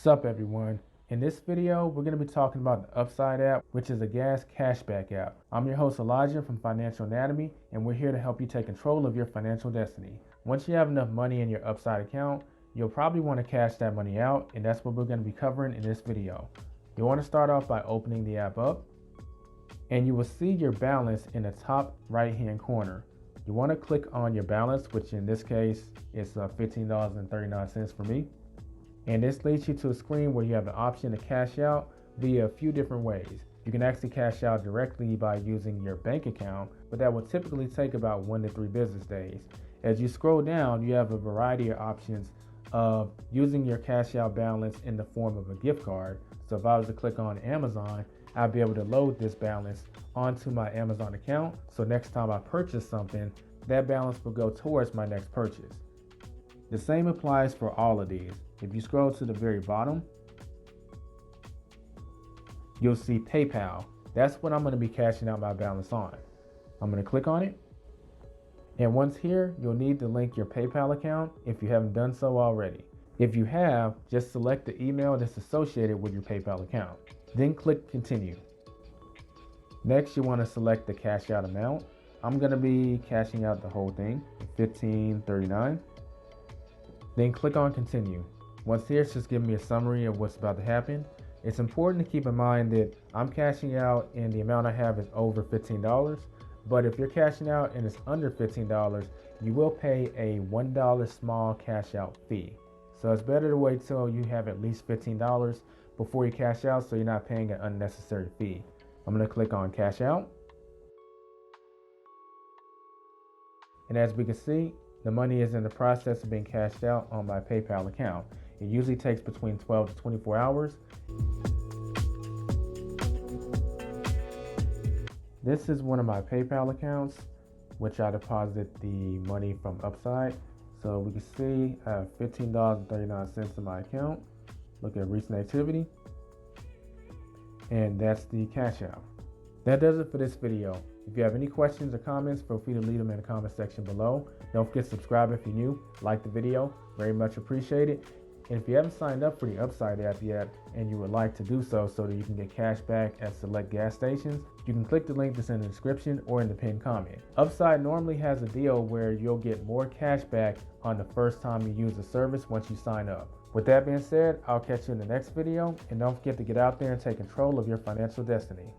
Sup everyone. In this video, we're going to be talking about the Upside app, which is a gas cashback app. I'm your host Elijah from Financial Anatomy, and we're here to help you take control of your financial destiny. Once you have enough money in your Upside account, you'll probably want to cash that money out, and that's what we're going to be covering in this video. You want to start off by opening the app up, and you will see your balance in the top right hand corner. You want to click on your balance, which in this case is $15.39 for me. And this leads you to a screen where you have the option to cash out via a few different ways. You can actually cash out directly by using your bank account, but that will typically take about 1 to 3 business days. As you scroll down, you have a variety of options of using your cash out balance in the form of a gift card. So if I was to click on Amazon, I'll be able to load this balance onto my Amazon account. So next time I purchase something, that balance will go towards my next purchase. The same applies for all of these. If you scroll to the very bottom, you'll see PayPal. That's what I'm going to be cashing out my balance on. I'm going to click on it. And once here, you'll need to link your PayPal account if you haven't done so already. If you have, just select the email that's associated with your PayPal account. Then click Continue. Next, you want to select the cash out amount. I'm going to be cashing out the whole thing, $15.39. Then click on Continue. Once here, it's just giving me a summary of what's about to happen. It's important to keep in mind that I'm cashing out and the amount I have is over $15. But if you're cashing out and it's under $15, you will pay a $1 small cash out fee. So it's better to wait till you have at least $15 before you cash out so you're not paying an unnecessary fee. I'm going to click on Cash Out. And as we can see, the money is in the process of being cashed out on my PayPal account. It usually takes between 12 to 24 hours. This is one of my PayPal accounts, which I deposit the money from Upside. So we can see I have $15.39 in my account. Look at recent activity. And that's the cash out. That does it for this video. If you have any questions or comments, feel free to leave them in the comment section below. Don't forget to subscribe if you're new, like the video, very much appreciated. And if you haven't signed up for the Upside app yet and you would like to do so that you can get cash back at select gas stations, you can click the link that's in the description or in the pinned comment. Upside normally has a deal where you'll get more cash back on the first time you use the service once you sign up. With that being said, I'll catch you in the next video, and don't forget to get out there and take control of your financial destiny.